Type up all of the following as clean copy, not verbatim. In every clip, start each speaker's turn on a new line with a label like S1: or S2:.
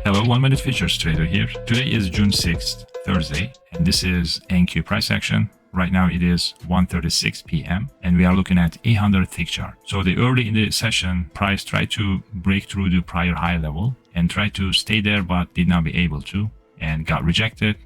S1: Hello, 1 Minute Futures Trader here. Today is June 6th, Thursday, and this is NQ price action. Right now it is 1:36 p.m. and we are looking at 800 tick chart. So the early in the session, price tried to break through the prior high level and tried to stay there but did not be able to and got rejected.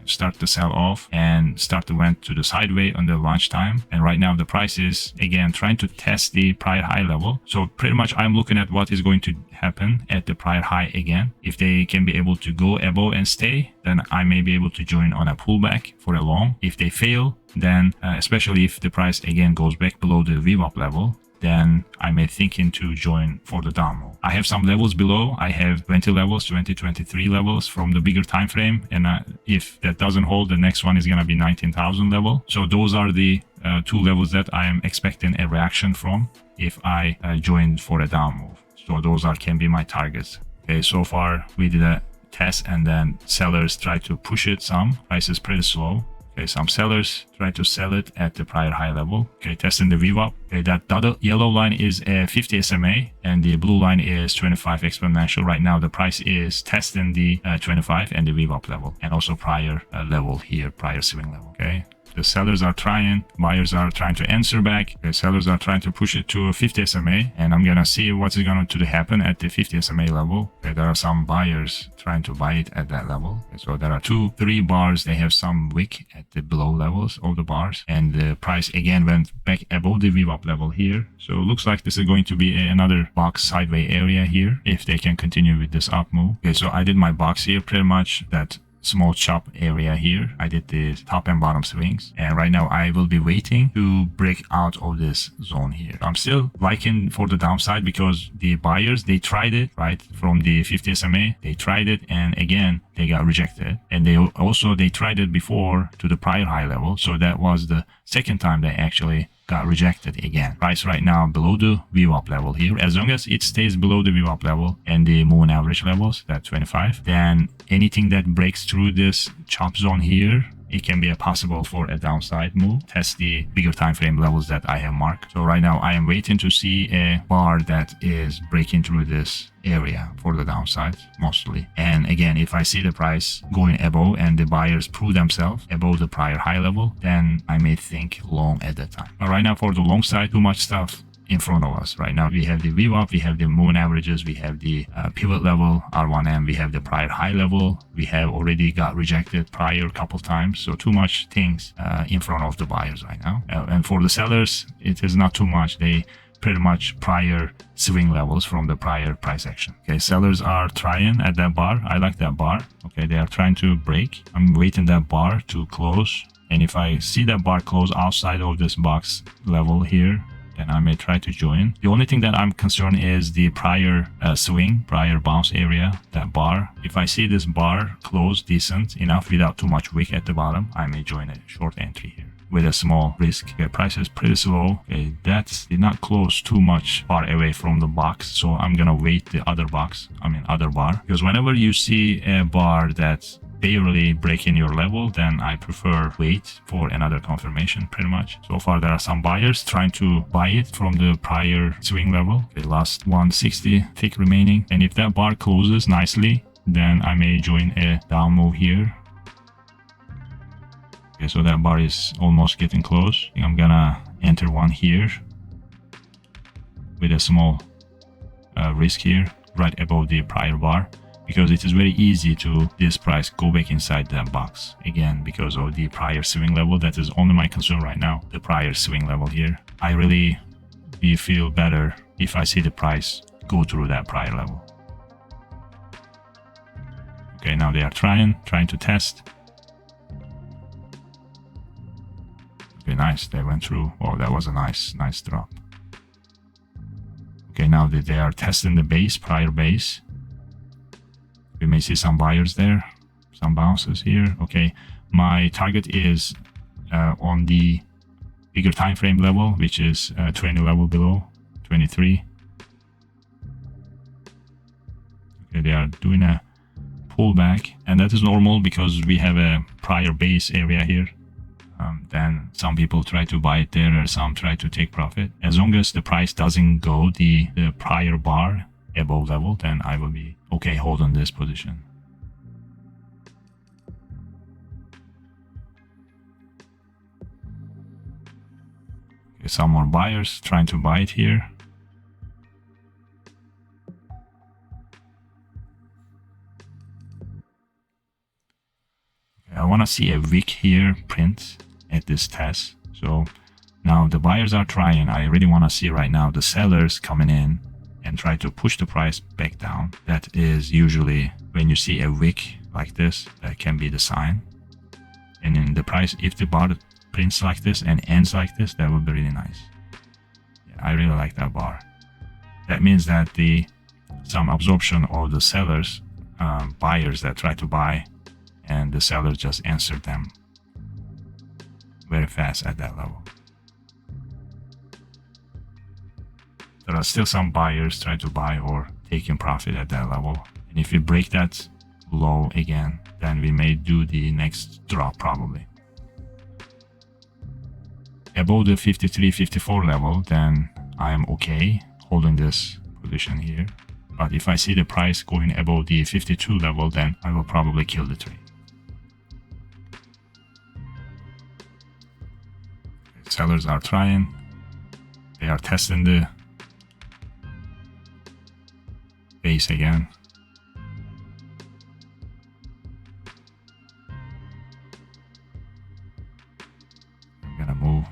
S1: Start to sell off and start to went to the sideways on the lunchtime, and right now the price is again trying to test the prior high level. So pretty much I'm looking at what is going to happen at the prior high again. If they can be able to go above and stay, then I may be able to join on a pullback for a long. If they fail, then especially if the price again goes back below the VWAP level, then I may think into join for the down move. I have some levels below. I have 20 levels, 23 levels from the bigger time frame, and if that doesn't hold, the next one is going to be 19,000 level. So those are the two levels that I am expecting a reaction from if I join for a down move. So those can be my targets. Okay, so far we did a test and then sellers try to push it some. Price is pretty slow. Okay, some sellers try to sell it at the prior high level. Okay, testing the VWAP. Okay, that dotted yellow line is a 50 SMA and the blue line is 25 exponential. Right now the price is testing the 25 and the VWAP level, and also prior level here, prior swing level. Okay. The sellers are trying, buyers are trying to answer back. The sellers are trying to push it to a 50 SMA, and I'm gonna see what's going to happen at the 50 SMA level. Okay, there are some buyers trying to buy it at that level. Okay, so there are 2-3 bars. They have some wick at the below levels of the bars, and the price again went back above the VWAP level here. So it looks like this is going to be another box sideways area here if they can continue with this up move. Okay, so I did my box here pretty much that small chop area here. I did the top and bottom swings, and right now I will be waiting to break out of this zone here. I'm still liking for the downside because the buyers, they tried it right from the 50 SMA. They tried it and again they got rejected, and they tried it before to the prior high level. So that was the second time they actually got rejected again. Price right now below the VWAP level here. As long as it stays below the VWAP level and the moving average levels, that 25, then anything that breaks through this chop zone here, it can be possible for a downside move. Test the bigger time frame levels that I have marked. So right now I am waiting to see a bar that is breaking through this area for the downside mostly. And again, if I see the price going above and the buyers prove themselves above the prior high level, then I may think long at that time. But right now for the long side, too much stuff in front of us. Right now we have the VWAP, we have the moving averages, we have the pivot level R1M, we have the prior high level. We have already got rejected prior couple times, so too much things in front of the buyers right now. And for the sellers, it is not too much. They pretty much prior swing levels from the prior price action. Okay, sellers are trying at that bar. I like that bar. Okay, they are trying to break. I'm waiting that bar to close, and if I see that bar close outside of this box level here, then I may try to join. The only thing that I'm concerned is the prior swing, prior bounce area, that bar. If I see this bar close decent enough without too much wick at the bottom, I may join a short entry here with a small risk. Okay, price is pretty slow. Okay, that did not close too much far away from the box, so I'm gonna wait the other bar, because whenever you see a bar that's barely breaking your level, then I prefer wait for another confirmation pretty much. So far there are some buyers trying to buy it from the prior swing level. Okay, last 160 tick remaining, and if that bar closes nicely, then I may join a down move here. Okay, so that bar is almost getting close. I'm gonna enter one here with a small risk here right above the prior bar, because it is very easy to this price go back inside that box again because of the prior swing level. That is only my concern right now, the prior swing level here. I really feel better if I see the price go through that prior level. Okay, now they are trying to test. Okay, nice, they went through. Oh, that was a nice drop. Okay, now they are testing the base, prior base. We may see some buyers there, some bounces here. Okay, my target is on the bigger time frame level, which is 20 level below, 23. Okay, they are doing a pullback, and that is normal because we have a prior base area here. Then some people try to buy it there, or some try to take profit. As long as the price doesn't go the prior bar above level, then I will be okay holding this position. Okay, some more buyers trying to buy it here. Okay, I want to see a wick here print at this test. So now the buyers are trying. I really want to see right now the sellers coming in and try to push the price back down. That is usually when you see a wick like this, that can be the sign. And in the price, if the bar prints like this and ends like this, that would be really nice. Yeah, I really like that bar. That means that some absorption of the sellers, buyers that try to buy, and the sellers just answered them very fast at that level. There are still some buyers trying to buy or taking profit at that level. And if we break that low again, then we may do the next drop probably. Above the 53, 54 level, then I am okay holding this position here. But if I see the price going above the 52 level, then I will probably kill the trade. Sellers are trying. They are testing the base again. I'm gonna move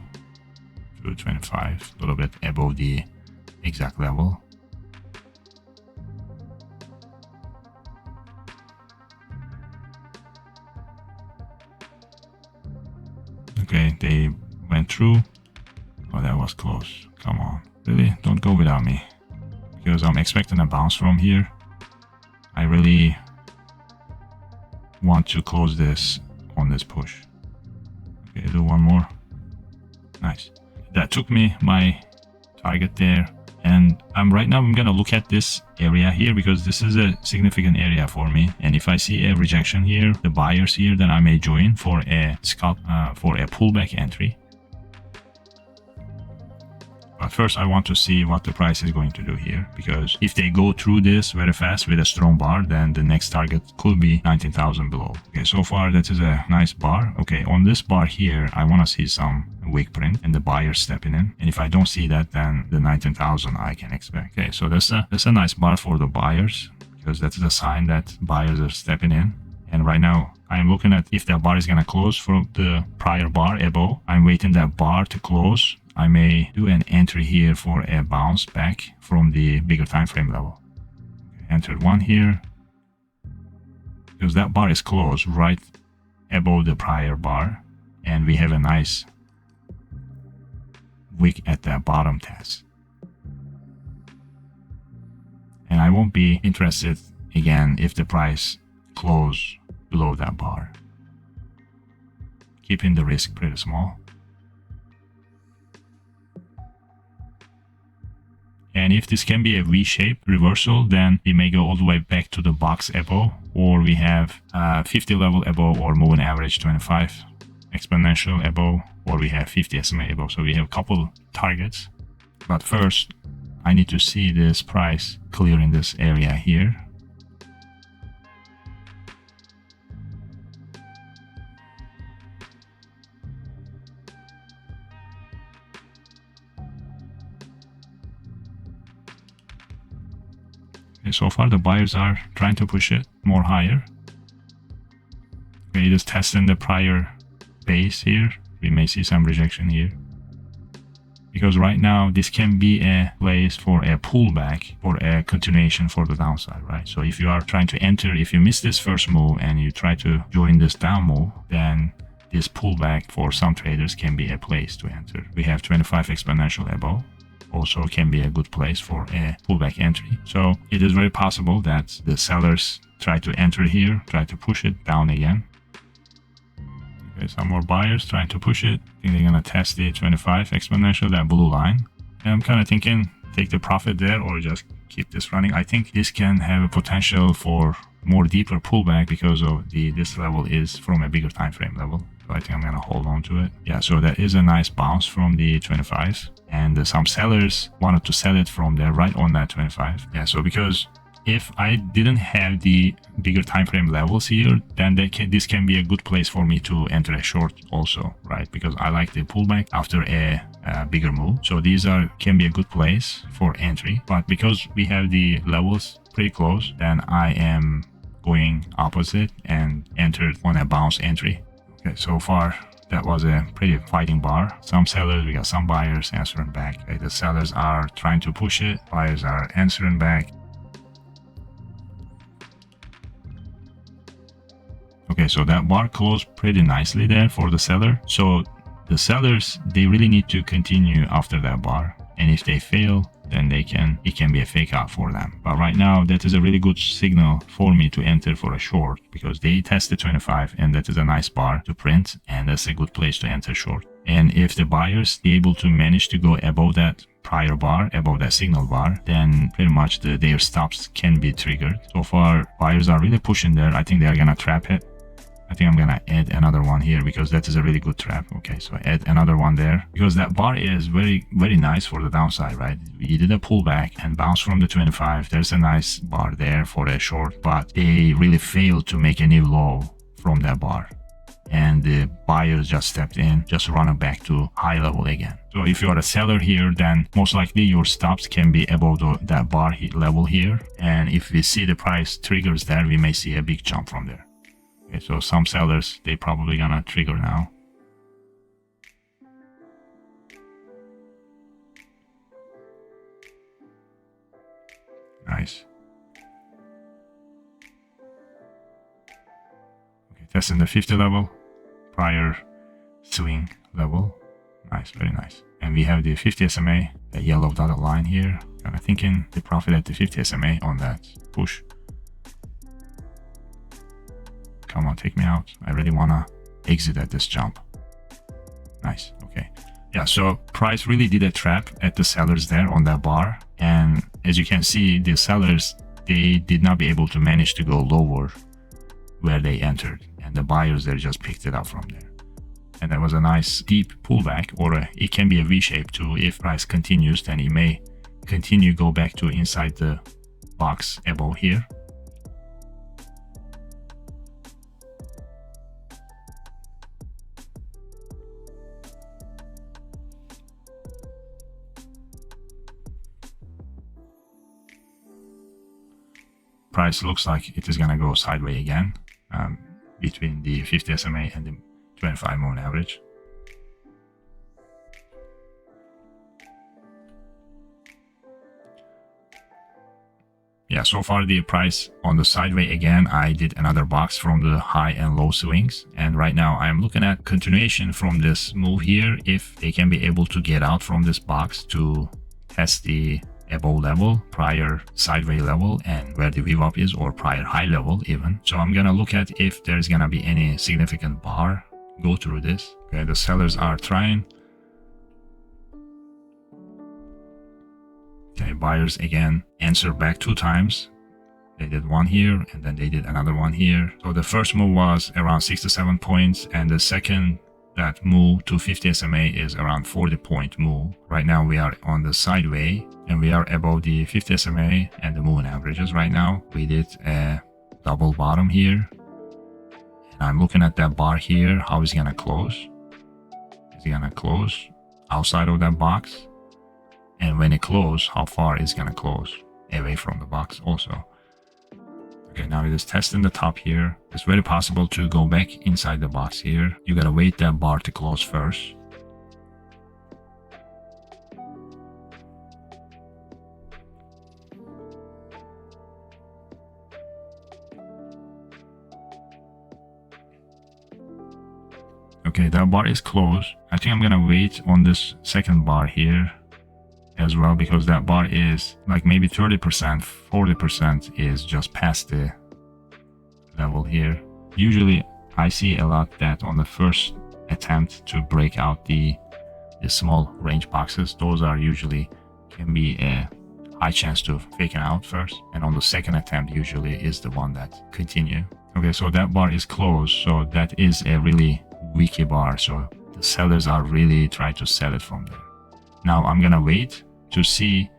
S1: to 25, a little bit above the exact level. Okay, they went through. Oh, that was close. Come on. Really? Don't go without me. Because I'm expecting a bounce from here. I really want to close this on this push. Okay, do one more. Nice. That took me my target there. And right now I'm gonna look at this area here because this is a significant area for me. And if I see a rejection here, the buyers here, then I may join for a scalp, for a pullback entry. But first I want to see what the price is going to do here, because if they go through this very fast with a strong bar, then the next target could be 19,000 below. Okay, so far that is a nice bar. Okay, on this bar here, I want to see some wick print and the buyer stepping in. And if I don't see that, then the 19,000 I can expect. Okay, so that's a nice bar for the buyers, because that's a sign that buyers are stepping in. And right now I'm looking at if that bar is going to close from the prior bar above. I'm waiting that bar to close. I may do an entry here for a bounce back from the bigger time frame level. Okay, entered one here, because that bar is closed right above the prior bar, and we have a nice wick at the bottom test. And I won't be interested again if the price close below that bar. Keeping the risk pretty small. And if this can be a V-shape reversal, then we may go all the way back to the box above, or we have 50 level above, or moving average 25 exponential above, or we have 50 SMA above. So we have a couple targets. But first, I need to see this price clearing this area here. So far the buyers are trying to push it more higher. Okay, just testing the prior base here. We may see some rejection here, because right now this can be a place for a pullback or a continuation for the downside, right? So if you are trying to enter, if you miss this first move and you try to join this down move, then this pullback for some traders can be a place to enter. We have 25 exponential above. Also can be a good place for a pullback entry. So it is very possible that the sellers try to enter here, try to push it down again. Okay, some more buyers trying to push it. I think they're gonna test the 25 exponential, that blue line. And I'm kind of thinking take the profit there or just keep this running. I think this can have a potential for more deeper pullback because of this level is from a bigger time frame level. So I think I'm gonna hold on to it. Yeah, so that is a nice bounce from the 25, and some sellers wanted to sell it from there right on that 25. Yeah, so because if I didn't have the bigger time frame levels here, then this can be a good place for me to enter a short also, right? Because I like the pullback after a bigger move. So these can be a good place for entry, but because we have the levels pretty close, then I am going opposite and entered on a bounce entry. Okay, so far that was a pretty fighting bar. Some sellers, we got some buyers answering back. Okay, the sellers are trying to push it, buyers are answering back. Okay, so that bar closed pretty nicely there for the seller. So the sellers, they really need to continue after that bar. And if they fail, then it can be a fake out for them. But right now, that is a really good signal for me to enter for a short, because they tested 25 and that is a nice bar to print, and that's a good place to enter short. And if the buyers be able to manage to go above that prior bar, above that signal bar, then pretty much their stops can be triggered. So far, buyers are really pushing there. I think they are gonna trap it. I think I'm gonna add another one here because that is a really good trap. Okay, so add another one there because that bar is very, very nice for the downside, right? We did a pullback and bounce from the 25. There's a nice bar there for a short, but they really failed to make a new low from that bar. And the buyers just stepped in, just running back to high level again. So if you are a seller here, then most likely your stops can be above that bar level here. And if we see the price triggers there, we may see a big jump from there. Okay, so some sellers, they probably gonna trigger now. Nice. Okay, testing the 50 level, prior swing level. Nice, very nice. And we have the 50 SMA, the yellow dotted line here. And I'm thinking the profit at the 50 SMA on that push. Come on, take me out. I really wanna exit at this jump. Nice, okay. Yeah, so price really did a trap at the sellers there on that bar. And as you can see, the sellers, they did not be able to manage to go lower where they entered. And the buyers, they just picked it up from there. And that was a nice deep pullback, or it can be a V-shape too. If price continues, then it may continue go back to inside the box above here. Price looks like it is going to go sideways again between the 50 SMA and the 25 moving average. Yeah, so far the price on the sideways again, I did another box from the high and low swings. And right now I am looking at continuation from this move here. If they can be able to get out from this box to test the above level, prior sideways level, and where the VWAP is, or prior high level even. So I'm gonna look at if there's gonna be any significant bar go through this. Okay, the sellers are trying. Okay, buyers again answer back 2 times. They did one here and then they did another one here. So the first move was around 67 points, and the second that move to 50 SMA is around 40-point move. Right now we are on the sideways and we are above the 50 SMA and the moving averages right now. We did a double bottom here. And I'm looking at that bar here, how is it gonna close? Is it gonna close outside of that box? And when it closes, how far is it gonna close away from the box also? Okay, now it is testing the top here. It's very possible to go back inside the box here. You gotta wait that bar to close first. Okay, that bar is closed. I think I'm gonna wait on this second bar here as well, because that bar is like maybe 30%, 40% is just past the level here. Usually I see a lot that on the first attempt to break out the small range boxes, those are usually can be a high chance to fake it out first, and on the second attempt usually is the one that continue. Okay, so that bar is closed, so that is a really wiki bar, so the sellers are really trying to sell it from there. Now I'm gonna wait to see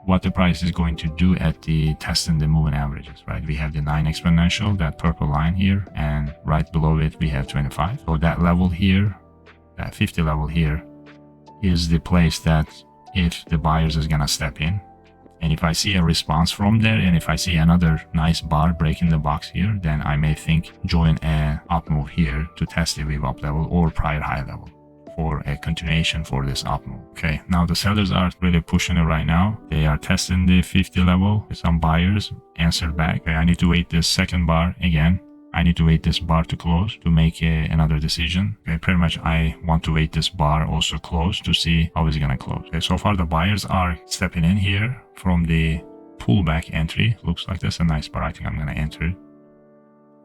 S1: what the price is going to do at the testing the moving averages, right? We have the 9 exponential, that purple line here, and right below it we have 25. So that level here, that 50 level here, is the place that if the buyers is gonna step in, and if I see a response from there, and if I see another nice bar breaking the box here, then I may think join a up move here to test the VWAP level or prior high level for a continuation for this up move. Okay, now the sellers are really pushing it right now. They are testing the 50 level. Some buyers answered back. Okay, I need to wait this second bar again. I need to wait this bar to close to make another decision. Okay, pretty much I want to wait this bar also close to see how it's gonna close. Okay, so far the buyers are stepping in here from the pullback entry. Looks like that's a nice bar. I think I'm gonna enter it.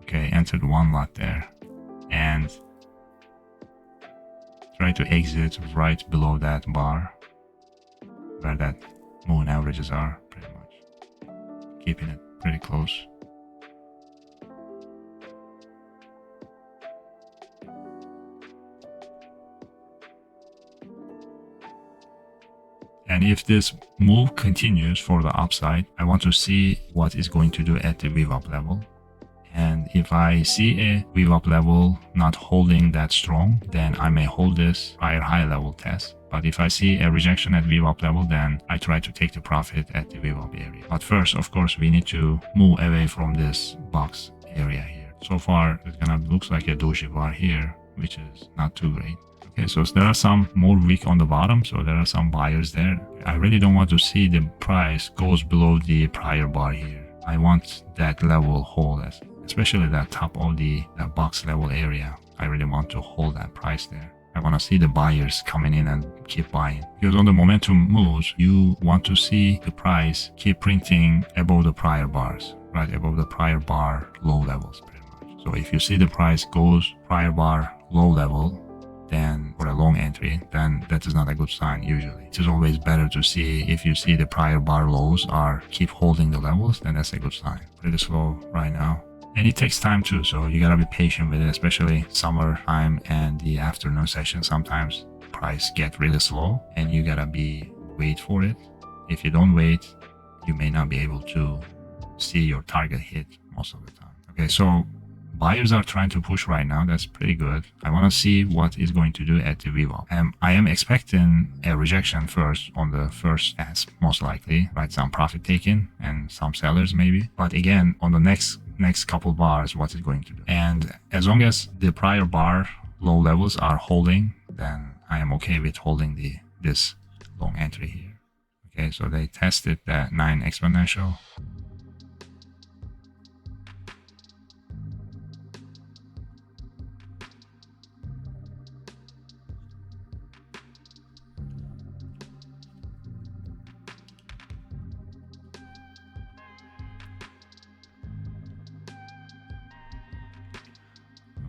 S1: Okay, entered one lot there and try to exit right below that bar where that moving averages are, pretty much keeping it pretty close. And if this move continues for the upside, I want to see what it's going to do at the VWAP level. And if I see a VWAP level not holding that strong, then I may hold this prior high level test. But if I see a rejection at VWAP level, then I try to take the profit at the VWAP area. But first, of course, we need to move away from this box area here. So far, it kind of looks like a doji bar here, which is not too great. Okay, so there are some more weak on the bottom, so there are some buyers there. I really don't want to see the price goes below the prior bar here. I want that level hold, especially that top of that box level area. I really want to hold that price there. I want to see the buyers coming in and keep buying. Because on the momentum moves, you want to see the price keep printing above the prior bars, right? Above the prior bar low levels, pretty much. So if you see the price goes prior bar low level, then for a long entry, then that is not a good sign usually. It is always better to see if you see the prior bar lows are keep holding the levels, then that's a good sign. Pretty slow right now. And it takes time too, so you gotta be patient with it, especially summertime and the afternoon session. Sometimes price get really slow and you gotta wait for it. If you don't wait, you may not be able to see your target hit most of the time. Okay, so buyers are trying to push right now. That's pretty good. I want to see what it's going to do at the VWAP. I am expecting a rejection first on the first pass, most likely, right? Some profit taken and some sellers maybe. But again, on the next couple bars, what it's going to do. And as long as the prior bar low levels are holding, then I am okay with holding this long entry here. Okay, so they tested that 9 exponential.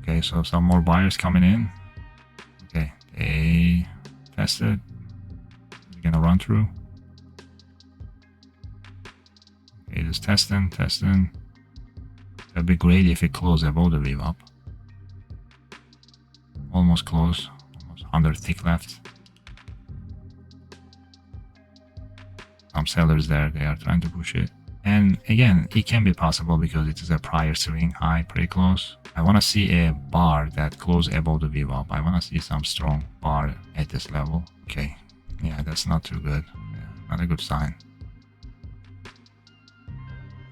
S1: Okay, so some more buyers coming in. Okay, they tested. We're gonna run through. Okay, just testing. That'd be great if it closed above the VWAP. Almost close, almost 100 tick left. Some sellers there, they are trying to push it. And again, it can be possible because it is a prior swing high, pretty close. I want to see a bar that closes above the VWAP. I want to see some strong bar at this level. Okay, yeah, that's not too good. Yeah, not a good sign.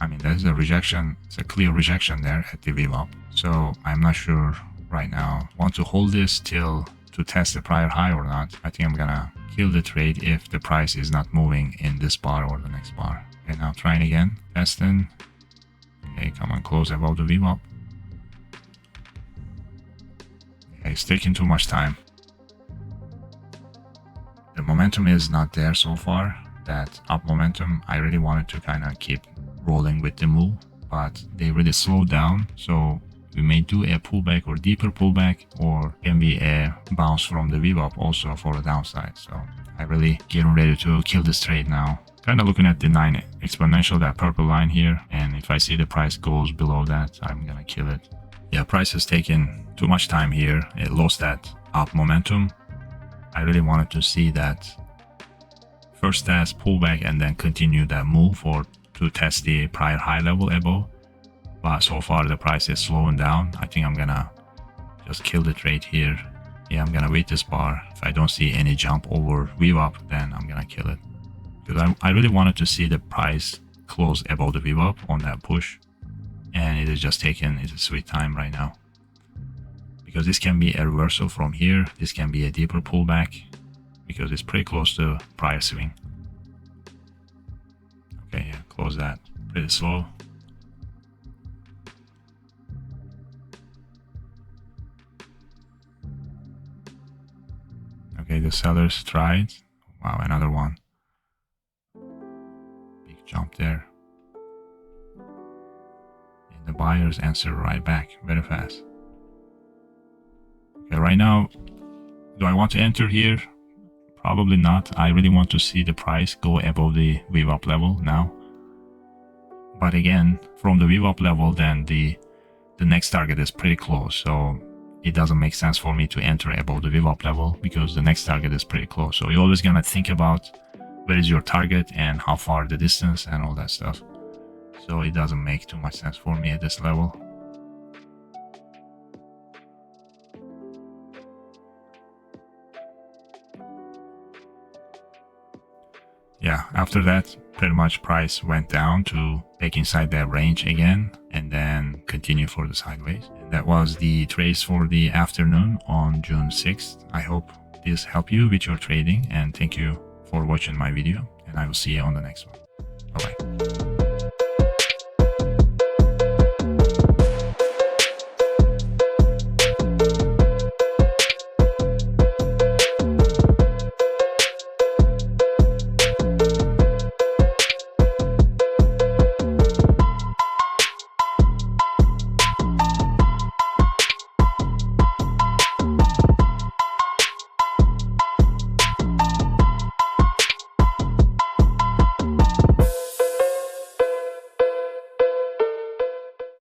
S1: I mean, there's a rejection. It's a clear rejection there at the VWAP. So I'm not sure right now. Want to hold this till to test the prior high or not. I think I'm gonna kill the trade if the price is not moving in this bar or the next bar. Okay, now trying again, testing. Okay, come on, close above the VWAP. Okay, it's taking too much time. The momentum is not there so far. That up momentum, I really wanted to kind of keep rolling with the move, but they really slowed down. So we may do a pullback or deeper pullback, or can be a bounce from the VWAP also for the downside. So I really getting ready to kill this trade now. Kind of looking at the 9 exponential, that purple line here, and if I see the price goes below that, I'm gonna kill it. Yeah, price has taken too much time here. It lost that up momentum. I really wanted to see that first test, pullback, and then continue that move or to test the prior high level above. But so far the price is slowing down. I think I'm gonna just kill the trade here. Yeah, I'm gonna wait this bar. If I don't see any jump over VWAP, then I'm gonna kill it. Because I really wanted to see the price close above the VWAP on that push. And it is just taking its sweet time right now. Because this can be a reversal from here. This can be a deeper pullback. Because it's pretty close to prior swing. Okay, yeah, close that. Pretty slow. Okay, the sellers tried. Wow, another one. Big jump there. And the buyers answer right back very fast. Okay, right now, do I want to enter here? Probably not. I really want to see the price go above the VWAP level now. But again, from the VWAP level, then the next target is pretty close. So it doesn't make sense for me to enter above the VWAP level because the next target is pretty close. So you're always gonna think about where is your target and how far the distance and all that stuff. So it doesn't make too much sense for me at this level. Yeah, after that, pretty much price went down to back inside that range again and then continue for the sideways. And that was the trades for the afternoon on June 6th. I hope this helped you with your trading and thank you for watching my video and I will see you on the next one. Bye bye.